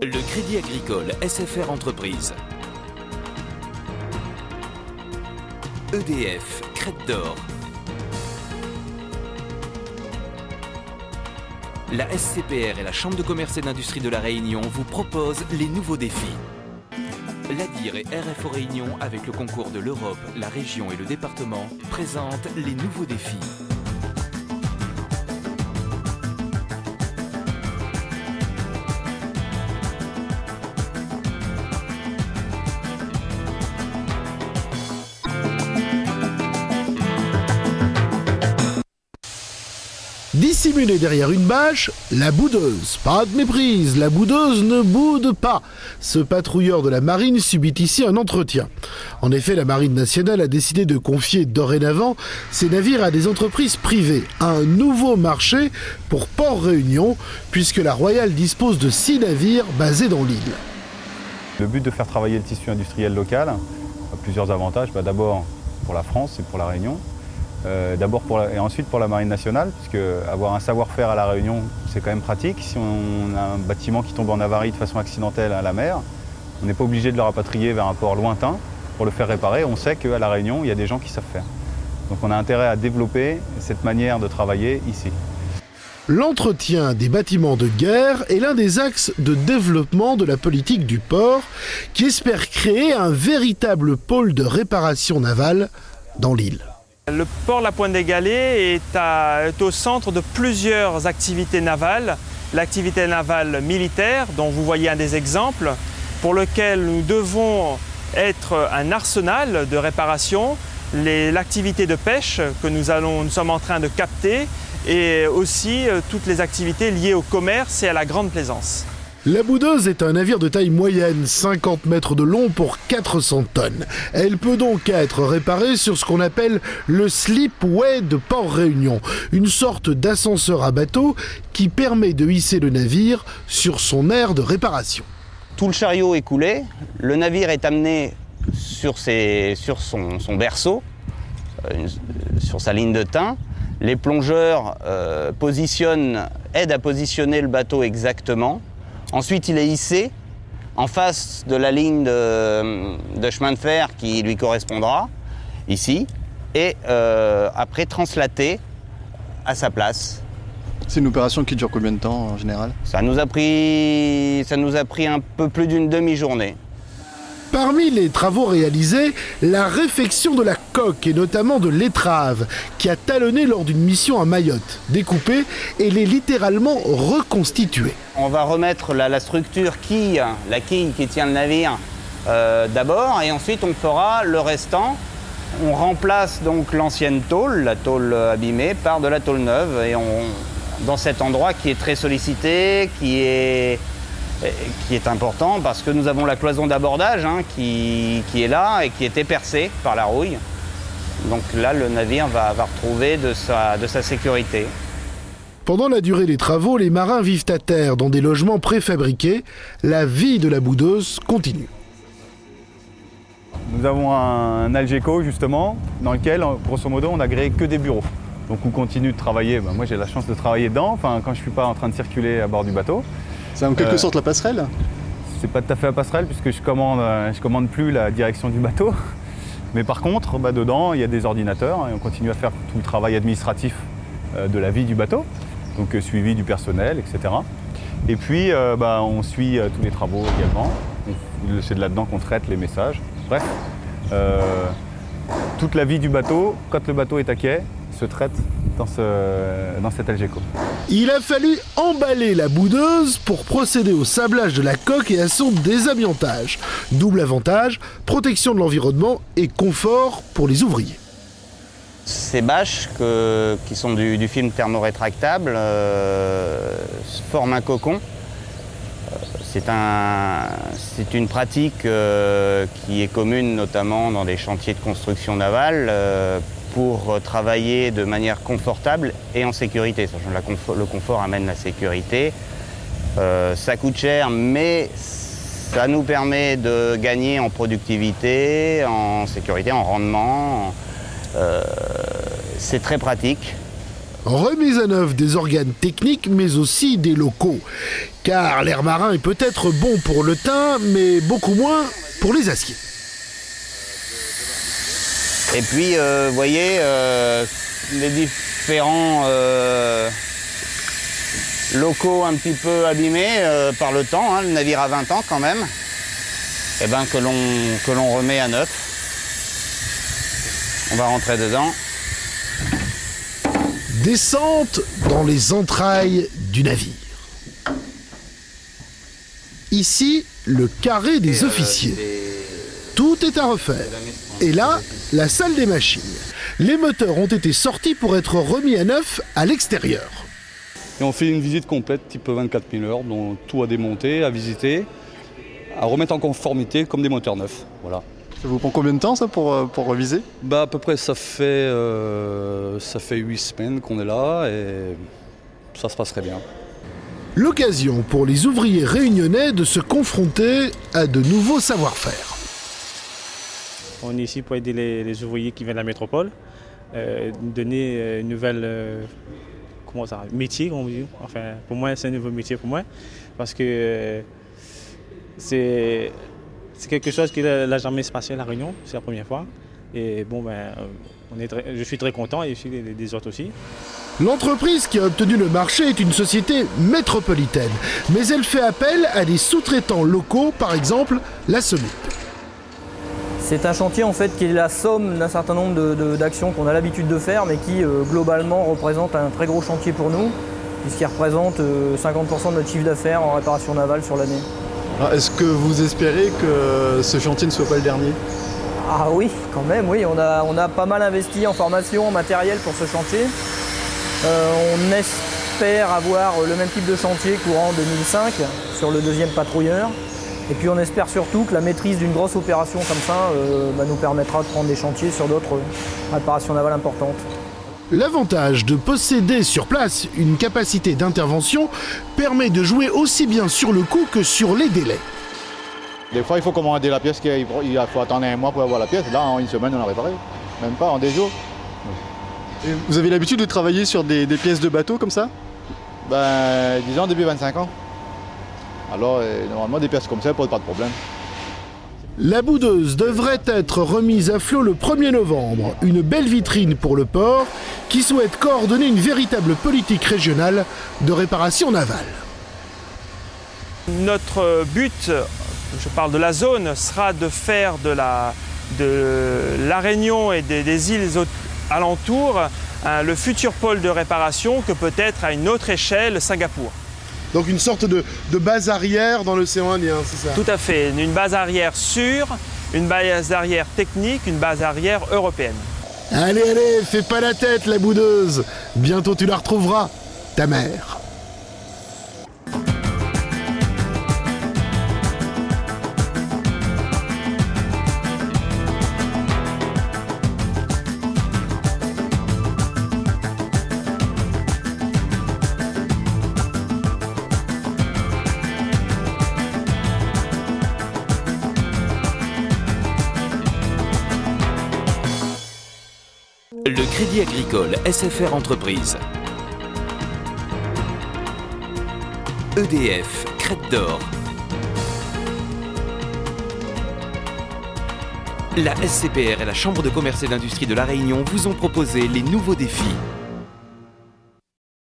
Le Crédit Agricole SFR Entreprise. EDF, Crête d'Or. La SCPR et la Chambre de commerce et d'industrie de La Réunion vous proposent les nouveaux défis. L'ADIR et RFO Réunion, avec le concours de l'Europe, la région et le département, présentent les nouveaux défis. Dissimulée derrière une bâche, la boudeuse. Pas de méprise, la boudeuse ne boude pas. Ce patrouilleur de la marine subit ici un entretien. En effet, la marine nationale a décidé de confier dorénavant ses navires à des entreprises privées. Un nouveau marché pour Port-Réunion, puisque la Royale dispose de 6 navires basés dans l'île. Le but de faire travailler le tissu industriel local a plusieurs avantages. D'abord pour la France et pour la Réunion. Et ensuite pour la Marine nationale, puisque avoir un savoir-faire à La Réunion, c'est quand même pratique. Si on a un bâtiment qui tombe en avarie de façon accidentelle à la mer, on n'est pas obligé de le rapatrier vers un port lointain pour le faire réparer. On sait qu'à La Réunion, il y a des gens qui savent faire. Donc on a intérêt à développer cette manière de travailler ici. L'entretien des bâtiments de guerre est l'un des axes de développement de la politique du port, qui espère créer un véritable pôle de réparation navale dans l'île. Le port La Pointe des Galets est au centre de plusieurs activités navales. L'activité navale militaire, dont vous voyez un des exemples, pour lequel nous devons être un arsenal de réparation, l'activité de pêche que nous sommes en train de capter, et aussi toutes les activités liées au commerce et à la grande plaisance. La boudeuse est un navire de taille moyenne, 50 mètres de long pour 400 tonnes. Elle peut donc être réparée sur ce qu'on appelle le slipway de Port-Réunion, une sorte d'ascenseur à bateau qui permet de hisser le navire sur son aire de réparation. Tout le chariot est coulé, le navire est amené sur son berceau, sur sa ligne de thym. Les plongeurs aident à positionner le bateau exactement. Ensuite, il est hissé en face de la ligne de chemin de fer qui lui correspondra, ici, et après translaté à sa place. C'est une opération qui dure combien de temps en général? Ça nous a pris un peu plus d'une demi-journée. Parmi les travaux réalisés, la réfection de la coque et notamment de l'étrave qui a talonné lors d'une mission à Mayotte, découpée et les littéralement reconstituée. On va remettre la structure la quille qui tient le navire d'abord, et ensuite on fera le restant. On remplace donc l'ancienne tôle, la tôle abîmée, par de la tôle neuve, et dans cet endroit qui est très sollicité, qui est important parce que nous avons la cloison d'abordage qui est là et qui était percée par la rouille. Donc là, le navire va retrouver de sa sécurité. Pendant la durée des travaux, les marins vivent à terre dans des logements préfabriqués. La vie de la boudeuse continue. Nous avons un Algeco justement, dans lequel, grosso modo, on n'a créé que des bureaux. Donc on continue de travailler. Moi j'ai la chance de travailler dedans, quand je ne suis pas en train de circuler à bord du bateau. C'est en quelque sorte la passerelle? C'est pas tout à fait la passerelle puisque je commande plus la direction du bateau. Mais par contre, dedans, il y a des ordinateurs et on continue à faire tout le travail administratif de la vie du bateau. Donc suivi du personnel, etc. Et puis on suit tous les travaux également. C'est de là-dedans qu'on traite les messages. Bref, toute la vie du bateau, quand le bateau est à quai, se traite dans cet Algeco. Il a fallu emballer la boudeuse pour procéder au sablage de la coque et à son désamiantage. Double avantage, protection de l'environnement et confort pour les ouvriers. Ces bâches qui sont du film thermorétractable forment un cocon. C'est une pratique qui est commune notamment dans les chantiers de construction navale pour travailler de manière confortable et en sécurité. Le confort amène la sécurité. Ça coûte cher, mais ça nous permet de gagner en productivité, en sécurité, en rendement. C'est très pratique. Remise à neuf des organes techniques, mais aussi des locaux. Car l'air marin est peut-être bon pour le thym, mais beaucoup moins pour les aciers. Et puis, vous voyez, les différents locaux un petit peu abîmés par le temps, hein, le navire a 20 ans quand même, et ben que l'on remet à neuf. On va rentrer dedans. Descente dans les entrailles du navire. Ici, le carré des officiers. Tout est à refaire. Et là, la salle des machines. Les moteurs ont été sortis pour être remis à neuf à l'extérieur. Et on fait une visite complète, type 24 000 heures, dont tout à démonter, à visiter, à remettre en conformité comme des moteurs neufs. Voilà. Ça vous prend combien de temps ça pour reviser? Bah, à peu près ça fait 8 semaines qu'on est là et ça se passerait bien. L'occasion pour les ouvriers réunionnais de se confronter à de nouveaux savoir-faire. On est ici pour aider les ouvriers qui viennent de la métropole, donner une nouvelle métier, on dit. Enfin, pour moi, c'est un nouveau métier pour moi, parce que c'est quelque chose qui n'a jamais se passé à La Réunion, c'est la première fois. Et bon, je suis très content et aussi les autres aussi. L'entreprise qui a obtenu le marché est une société métropolitaine, mais elle fait appel à des sous-traitants locaux, par exemple la SOMIP. C'est un chantier en fait qui est la somme d'un certain nombre d'actions qu'on a l'habitude de faire, mais qui globalement représente un très gros chantier pour nous, puisqu'il représente 50% de notre chiffre d'affaires en réparation navale sur l'année. Est-ce que vous espérez que ce chantier ne soit pas le dernier? Ah oui, quand même, oui. On a pas mal investi en formation, en matériel pour ce chantier. On espère avoir le même type de chantier courant 2005 sur le deuxième patrouilleur. Et puis on espère surtout que la maîtrise d'une grosse opération comme ça nous permettra de prendre des chantiers sur d'autres réparations navales importantes. L'avantage de posséder sur place une capacité d'intervention permet de jouer aussi bien sur le coût que sur les délais. Des fois, il faut commander la pièce, il faut attendre un mois pour avoir la pièce. Là, en une semaine, on l'a réparée. Même pas, en des jours. Et vous avez l'habitude de travailler sur des pièces de bateau comme ça? Ben, disons depuis 25 ans. Alors, normalement, des pièces comme ça ne posent pas de problème. La boudeuse devrait être remise à flot le 1er novembre. Une belle vitrine pour le port qui souhaite coordonner une véritable politique régionale de réparation navale. Notre but, je parle de la zone, sera de faire de la Réunion et des îles alentours le futur pôle de réparation que peut être à une autre échelle Singapour. Donc une sorte de base arrière dans l'océan Indien, c'est ça? Tout à fait, une base arrière sûre, une base arrière technique, une base arrière européenne. Allez, allez, fais pas la tête la boudeuse. Bientôt tu la retrouveras, ta mère. Le Crédit Agricole SFR Entreprise. EDF, Crête d'Or. La SCPR et la Chambre de commerce et d'industrie de La Réunion vous ont proposé les nouveaux défis.